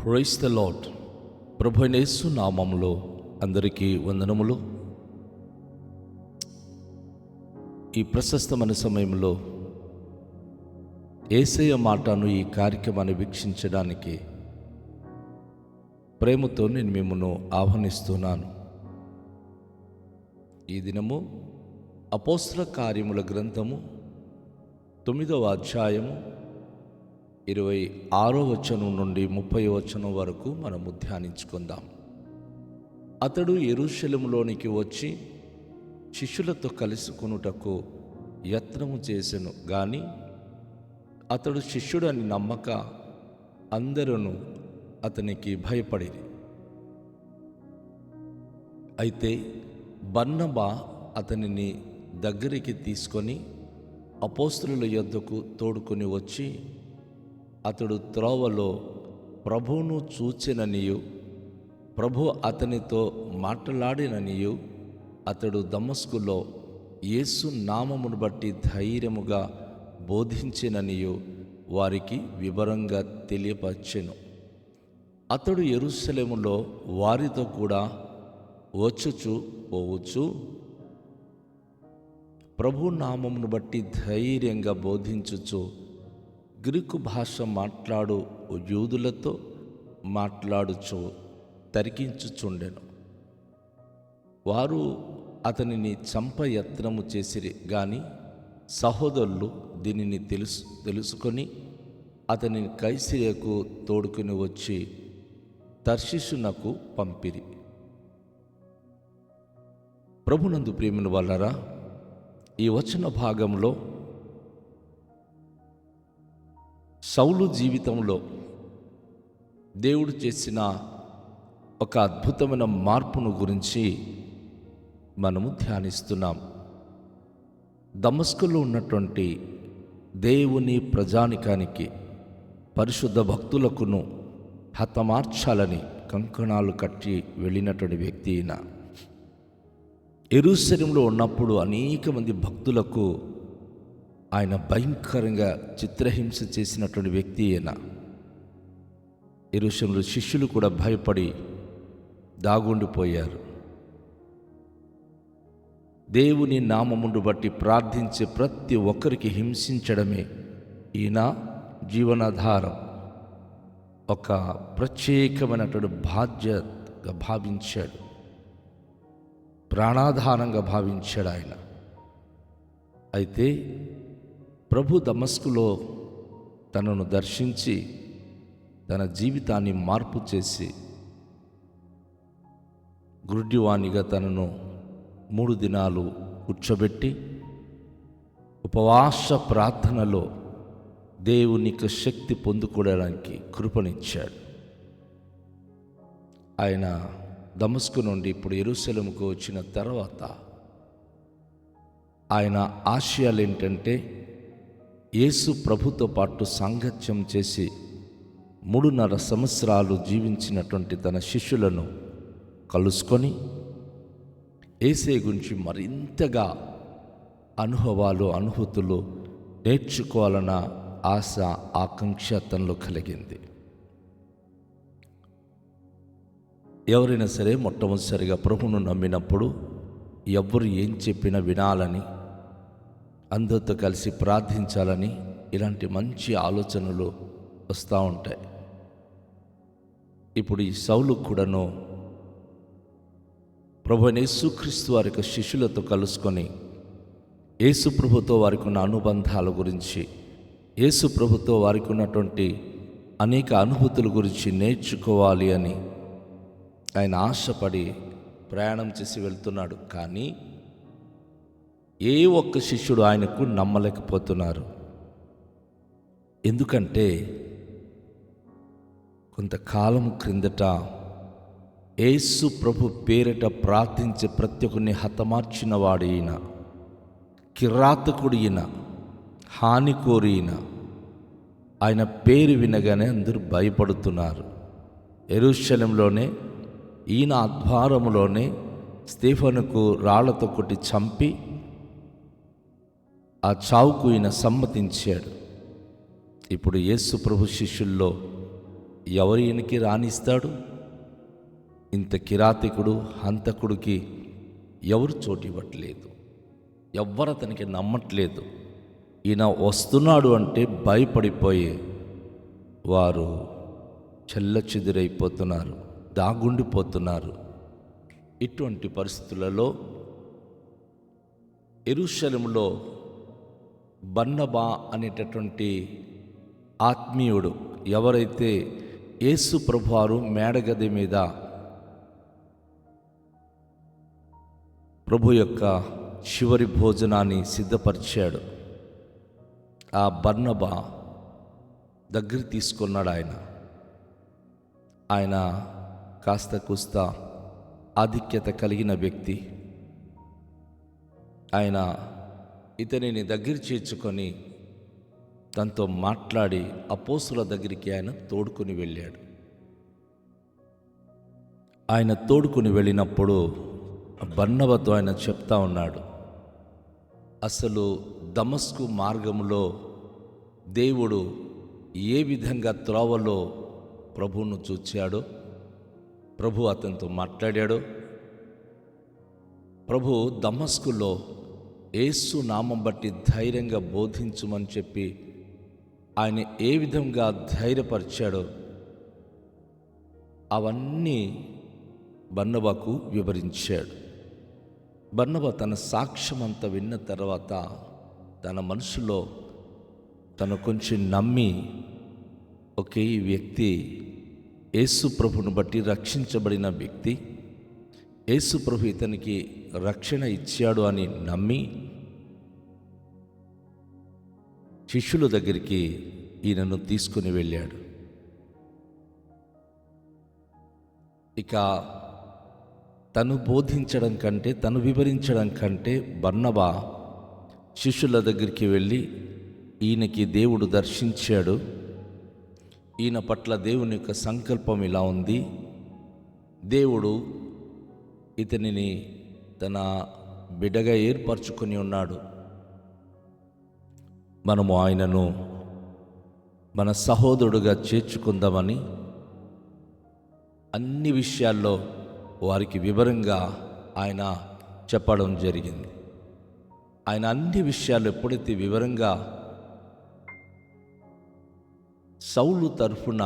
Praise the lord. ప్రభువైన యేసు నామములో అందరికీ వందనములు. ఈ ప్రశస్తమైన సమయంలో యేసయ్య మాటను ఈ కార్యక్రమాన్ని వీక్షించడానికి ప్రేమతో నేను మిమ్మల్ని ఆహ్వానిస్తున్నాను. ఈ దినము అపోస్తల కార్యముల గ్రంథము 9వ అధ్యాయము 26వ వచనం నుండి 30వ వచనం వరకు మనము ధ్యానించుకుందాం. అతడు యెరూషలేములోనికి వచ్చి శిష్యులతో కలుసుకొనుటకు యత్నము చేసెను గాని అతడు శిష్యుడని నమ్మక అందరూ అతనికి భయపడిరి. అయితే బర్నబా అతనిని దగ్గరికి తీసుకొని అపోస్తలుల యొద్దకు తోడుకొని వచ్చి అతడు త్రోవలో ప్రభువును చూచెననియు ప్రభు అతనితో మాట్లాడిననియు అతడు దమస్కులో యేసు నామమును బట్టి ధైర్యముగా బోధించెననియు వారికి వివరంగా తెలియపరచెను. అతడు యెరూషలేములో వారితో కూడా వచ్చుచు పోవచ్చు ప్రభు నామమును బట్టి ధైర్యంగా బోధించుచు గ్రీకు భాష మాట్లాడు యూదులతో మాట్లాడుచు తరికించుచుండెను. వారు అతనిని చంప యత్నము చేసిరి గాని సహోదరులు దీనిని తెలుసుకొని అతనిని కైసరియకు తోడుకుని వచ్చి తర్షీషునకు పంపిరి. ప్రభునందు ప్రియమైన వాళ్ళరా, ఈ వచన భాగంలో సౌలు జీవితంలో దేవుడు చేసిన ఒక అద్భుతమైన మార్పును గురించి మనము ధ్యానిస్తున్నాం. దమస్కులో ఉన్నటువంటి దేవుని ప్రజానికానికి పరిశుద్ధ భక్తులకును హతమార్చాలని కంకణాలు కట్టి వెళ్ళినటువంటి వ్యక్తి అయిన యెరూషలేములో ఉన్నప్పుడు అనేక మంది భక్తులకు ఆయన భయంకరంగా చిత్రహింస చేసినటువంటి వ్యక్తి అయిన యెరూషలేములో శిష్యులు కూడా భయపడి దాగుండిపోయారు. దేవుని నామమును బట్టి ప్రార్థించే ప్రతి ఒక్కరికి హింసించడమే ఈయన జీవనాధారం, ఒక ప్రత్యేకమైనటువంటి బాధ్యతగా భావించాడు, ప్రాణాధారంగా భావించాడు ఆయన. అయితే ప్రభు దమస్కులో తనను దర్శించి తన జీవితాన్ని మార్పు చేసి గుడ్డివానిగా తనను 3 దినాలు కూర్చోబెట్టి ఉపవాస ప్రార్థనలో దేవునికి శక్తి పొందుకోవడానికి కృపనిచ్చాడు. ఆయన దమస్కు నుండి ఇప్పుడు యెరూషలేముకు వచ్చిన తర్వాత ఆయన ఆశయాలు ఏంటంటే యేసు ప్రభుతో పాటు సాంగత్యం చేసి 3.5 సంవత్సరాలు జీవించినటువంటి తన శిష్యులను కలుసుకొని యేసయ్య గురించి మరింతగా అనుభూతులు నేర్చుకోవాలన్న ఆశ ఆకాంక్ష తనలో కలిగింది. ఎవరైనా సరే మొట్టమొదటిసారిగా ప్రభువును నమ్మినప్పుడు ఎవ్వరు ఏం చెప్పినా వినాలని, అందరితో కలిసి ప్రార్థించాలని ఇలాంటి మంచి ఆలోచనలు వస్తూ ఉంటాయి. ఇప్పుడు ఈ సౌలు కూడాను ప్రభువైన యేసుక్రీస్తు వారి యొక్క శిష్యులతో కలుసుకొని యేసు ప్రభుతో వారికి ఉన్న అనుబంధాల గురించి, యేసు ప్రభుతో వారికి ఉన్నటువంటి అనేక అనుభూతుల గురించి నేర్చుకోవాలి అని ఆయన ఆశపడి ప్రయాణం చేసి వెళ్తున్నాడు. కానీ ఏ ఒక్క శిష్యుడు ఆయనకు నమ్మలేకపోతున్నారు. ఎందుకంటే కొంతకాలం క్రిందట యేసు ప్రభు పేరిట ప్రార్థించే ప్రతి ఒక్కరిని హతమార్చిన వాడు ఈయన, కిరాతకుడు ఈయన, హానికోరు ఈయన. ఆయన పేరు వినగానే అందరూ భయపడుతున్నారు. యెరూషలేములోనే ఈయన ఆధ్వర్యంలోనే స్తేఫనుకు రాళ్లతో కొట్టి చంపి ఆ చావుకు ఈయన సమ్మతించాడు. ఇప్పుడు యేసు ప్రభు శిష్యుల్లో ఎవరు ఈయనకి రానిస్తాడు? ఇంత కిరాతకుడు, హంతకుడికి ఎవరు చోటు ఇవ్వట్లేదు. ఎవ్వరు అతనికి నమ్మట్లేదు. ఈయన వస్తున్నాడు అంటే భయపడిపోయి వారు చెల్లచెదురైపోతున్నారు, దాగుండిపోతున్నారు. ఇటువంటి పరిస్థితులలో యెరూషలేములో బర్నబా అనేటటువంటి ఆత్మీయుడు, ఎవరైతే యేసు ప్రభువారు మేడగది మీద ప్రభు యొక్క చివరి భోజనాన్ని సిద్ధపరిచాడు, ఆ బర్నబా దగ్గర తీసుకున్నాడు. ఆయన కాస్త కూస్త ఆధిక్యత కలిగిన వ్యక్తి. ఆయన ఇతనిని దగ్గర చేర్చుకొని తనతో మాట్లాడి అపోస్తుల దగ్గరికి ఆయన తోడుకొని వెళ్ళాడు. ఆయన తోడుకొని వెళ్ళినప్పుడు బర్నబాతో ఆయన చెప్తా ఉన్నాడు, అసలు దమస్కు మార్గములో దేవుడు ఏ విధంగా త్రోవలో ప్రభువును చూచాడో, ప్రభు అతనితో మాట్లాడాడో, ప్రభు దమస్కులో యేసు నామం బట్టి ధైర్యంగా బోధించుమని చెప్పి ఆయన ఏ విధంగా ధైర్యపరిచాడో అవన్నీ బర్నబాకు వివరించాడు. బర్నబా తన సాక్ష్యం అంతా విన్న తర్వాత తన మనసులో తను కొంచెం నమ్మి, ఒకే ఈ వ్యక్తి యేసు ప్రభుని బట్టి రక్షించబడిన వ్యక్తి, యేసు ప్రభు ఇతనికి రక్షణ ఇచ్చాడు అని నమ్మి శిష్యుల దగ్గరికి ఈయనను తీసుకుని వెళ్ళాడు. ఇక తను బోధించడం కంటే, తను వివరించడం కంటే బర్నబా శిష్యుల దగ్గరికి వెళ్ళి, ఈయనకి దేవుడు దర్శించాడు, ఈయన పట్ల దేవుని యొక్క సంకల్పం ఇలా ఉంది, దేవుడు ఇతనిని తన బిడ్డగా ఏర్పరచుకొని ఉన్నాడు, మనము ఆయనను మన సహోదరుడుగా చేర్చుకుందామని అన్ని విషయాల్లో వారికి వివరంగా ఆయన చెప్పడం జరిగింది. ఆయన అన్ని విషయాలు ఎప్పుడైతే వివరంగా సౌలు తరఫున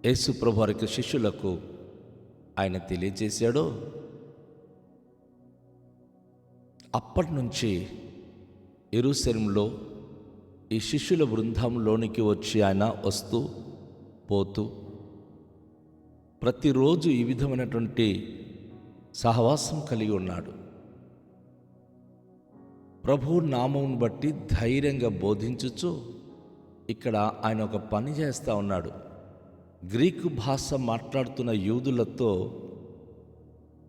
యేసు ప్రభు వారి శిష్యులకు ఆయన తెలియజేశాడో, అప్పటి నుంచి యెరూషలేములో ఈ శిష్యుల బృందంలోనికి వచ్చి ఆయన వస్తూ పోతూ ప్రతిరోజు ఈ విధమైనటువంటి సహవాసం కలిగి ఉన్నాడు. ప్రభు నామం బట్టి ధైర్యంగా బోధించుచు ఇక్కడ ఆయన ఒక పని చేస్తూ ఉన్నాడు. గ్రీకు భాష మాట్లాడుతున్న యూదులతో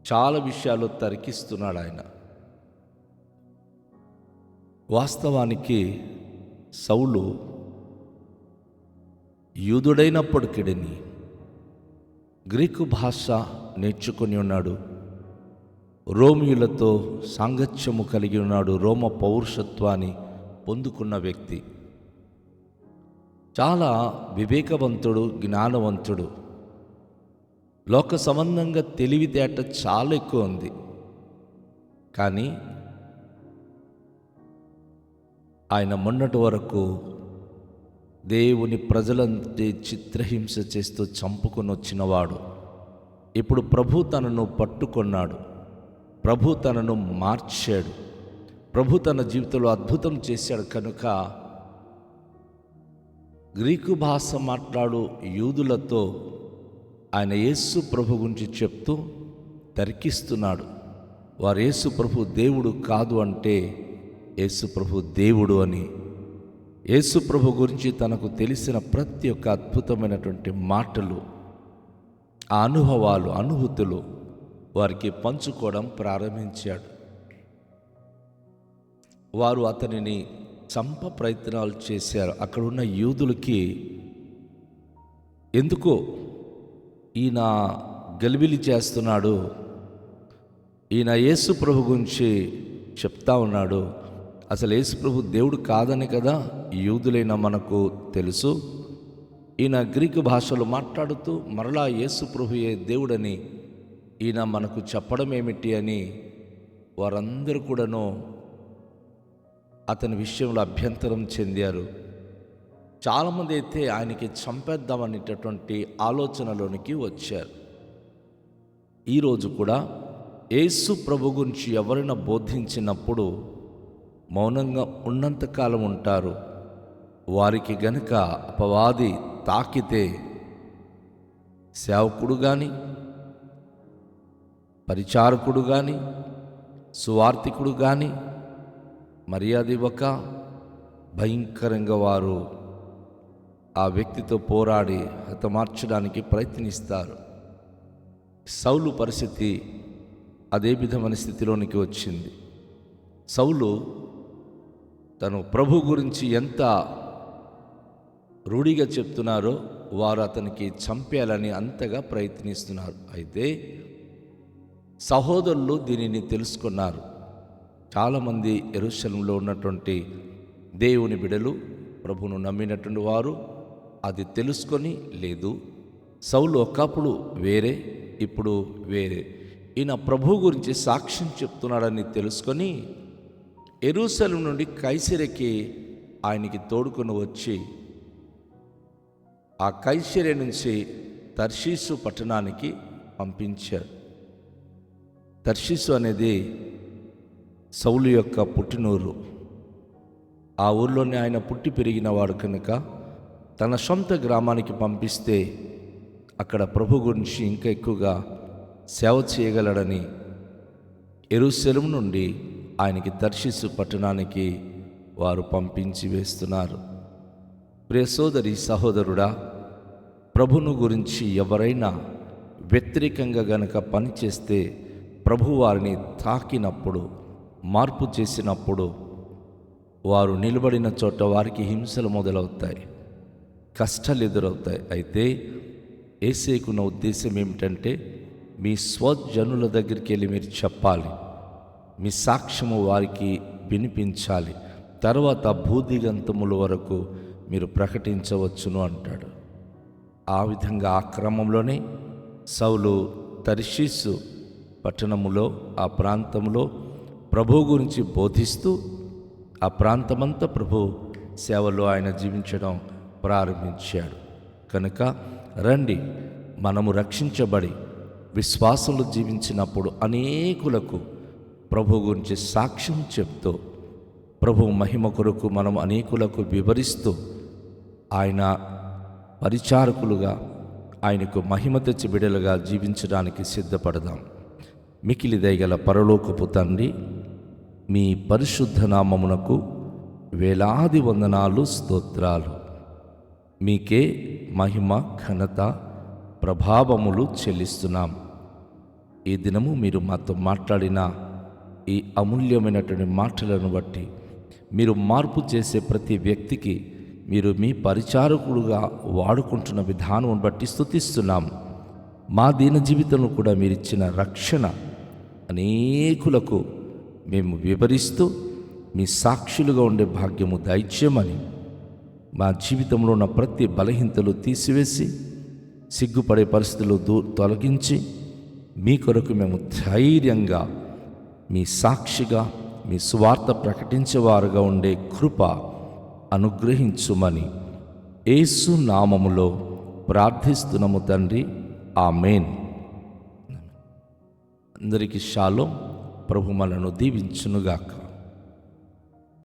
చాలా విషయాలు తర్కిస్తున్నాడు ఆయన. వాస్తవానికి సౌలు యూదుడైనప్పటికీ గ్రీకు భాష నేర్చుకొని ఉన్నాడు, రోమియులతో సాంగత్యము కలిగి ఉన్నాడు, రోమ పౌరుషత్వాన్ని పొందుకున్న వ్యక్తి, చాలా వివేకవంతుడు, జ్ఞానవంతుడు, లోక సంబంధంగా తెలివితేట చాలా ఎక్కువ ఉంది. కానీ ఆయన మొన్నటి వరకు దేవుని ప్రజలంటే చిత్రహింస చేస్తూ చంపుకొని వచ్చినవాడు. ఇప్పుడు ప్రభు తనను పట్టుకొన్నాడు, ప్రభు తనను మార్చాడు, ప్రభు తన జీవితంలో అద్భుతం చేశాడు. కనుక గ్రీకు భాష మాట్లాడు యూదులతో ఆయన యేసు ప్రభు గురించి చెప్తూ తర్కిస్తున్నాడు. వారు యేసు ప్రభు దేవుడు కాదు అంటే యేసు ప్రభు దేవుడు అని, యేసు ప్రభు గురించి తనకు తెలిసిన ప్రతి ఒక్క అద్భుతమైనటువంటి మాటలు, ఆ అనుభవాలు, అనుభూతులు వారికి పంచుకోవడం ప్రారంభించాడు. వారు అతనిని చంప ప్రయత్నాలు చేశారు. అక్కడున్న యూదులకి ఎందుకో ఈయన గలిబిలి చేస్తున్నాడు, ఈయన యేసు ప్రభు గురించి చెప్తా ఉన్నాడు, అసలు యేసు ప్రభు దేవుడు కాదని కదా యూదులైన మనకు తెలుసు, ఈయన గ్రీకు భాషలో మాట్లాడుతూ మరలా యేసు ప్రభుయే దేవుడని ఈయన మనకు చెప్పడం ఏమిటి అని వారందరూ కూడాను అతని విషయంలో అభ్యంతరం చెందారు. చాలామంది అయితే ఆయనకి చంపేద్దామనేటటువంటి ఆలోచనలోనికి వచ్చారు. ఈరోజు కూడా యేసు ప్రభు గురించి ఎవరైనా బోధించినప్పుడు మౌనంగా ఉన్నంతకాలం ఉంటారు. వారికి గనుక అపవాది తాకితే సేవకుడు కానీ, పరిచారకుడు కానీ, సువార్థికుడు కానీ మర్యాద ఇవ్వక భయంకరంగా వారు ఆ వ్యక్తితో పోరాడి హతమార్చడానికి ప్రయత్నిస్తారు. సౌలు పరిస్థితి అదే విధమైన స్థితిలోనికి వచ్చింది. సౌలు తను ప్రభు గురించి ఎంత రూఢిగా చెప్తున్నారో వారు అతనికి చంపేయాలని అంతగా ప్రయత్నిస్తున్నారు. అయితే సహోదరులు దీనిని తెలుసుకున్నారు. చాలామంది యెరూషలేములో ఉన్నటువంటి దేవుని బిడ్డలు, ప్రభువును నమ్మినటువంటి వారు అది తెలుసుకొని, లేదు సౌలు ఒకప్పుడు వేరే, ఇప్పుడు వేరే, ఈయన ప్రభు గురించి సాక్ష్యం చెప్తున్నాడని తెలుసుకొని యెరూషలేము నుండి కైసరేకి ఆయనకి తోడుకొని వచ్చి ఆ కైసరే నుంచి తర్షీసు పట్టణానికి పంపించారు. తర్షీసు అనేది సౌలు యొక్క పుట్టినూరు. ఆ ఊర్లోనే ఆయన పుట్టి పెరిగినవాడు కనుక తన సొంత గ్రామానికి పంపిస్తే అక్కడ ప్రభు గురించి ఇంకా ఎక్కువగా సేవ చేయగలడని యెరూషలేము నుండి ఆయనకి తర్షీసు పట్టణానికి వారు పంపించి వేస్తున్నారు. ప్రియ సోదరి సహోదరుడా, ప్రభును గురించి ఎవరైనా వ్యతిరేకంగా గనక పనిచేస్తే ప్రభు వారిని తాకినప్పుడు, మార్పు చేసినప్పుడు వారు నిలబడిన చోట వారికి హింసలు మొదలవుతాయి, కష్టాలు ఎదురవుతాయి. అయితే యేసేకున్న ఉద్దేశం ఏమిటంటే మీ స్వజనుల దగ్గరికి వెళ్ళి మీరు చెప్పాలి, మీ సాక్ష్యము వారికి వినిపించాలి, తర్వాత భూదిగంతముల వరకు మీరు ప్రకటించవచ్చును అంటాడు. ఆ విధంగా ఆ క్రమంలోనే సౌలు తర్షీసు పట్టణములో, ఆ ప్రాంతంలో ప్రభు గురించి బోధిస్తూ ఆ ప్రాంతమంతా ప్రభు సేవలో ఆయన జీవించడం ప్రారంభించాడు. కనుక రండి, మనము రక్షించబడి విశ్వాసంలో జీవించినప్పుడు అనేకులకు ప్రభు గురించి సాక్ష్యం చెప్తూ, ప్రభు మహిమ కొరకు మనం అనేకులకు వివరిస్తూ, ఆయన పరిచారకులుగా, ఆయనకు మహిమ తెచ్చి బిడ్డలుగా జీవించడానికి సిద్ధపడదాం. మికిలి దయగల పరలోకపు తండ్రి, మీ పరిశుద్ధ నామమునకు వేలాది వందనాలు, స్తోత్రాలు. మీకే మహిమ, ఘనత, ప్రభావములు చెల్లిస్తున్నాం. ఈ దినము మీరు మాతో మాట్లాడిన ఈ అమూల్యమైనటువంటి మాటలను బట్టి, మీరు మార్పు చేసే ప్రతి వ్యక్తికి మీరు మీ పరిచారకుడుగా వాడుకుంటున్న విధానం బట్టి స్తుతిస్తున్నాం. మా దీన జీవితంలో కూడా మీరిచ్చిన రక్షణ అనేకులకు మేము వివరిస్తూ మీ సాక్షులుగా ఉండే భాగ్యము దయచేయమని, మా జీవితంలో ఉన్న ప్రతి బలహీనతలు తీసివేసి, సిగ్గుపడే పరిస్థితులు తొలగించి, మీ కొరకు మేము ధైర్యంగా మీ సాక్షిగా, మీ సువార్త ప్రకటించేవారుగా ఉండే కృప అనుగ్రహించుమని యేసు నామములో ప్రార్థిస్తున్నాము తండ్రి, ఆమేన్. అందరికీ షాలోమ్. ప్రభు మనను దీవించునుగాక.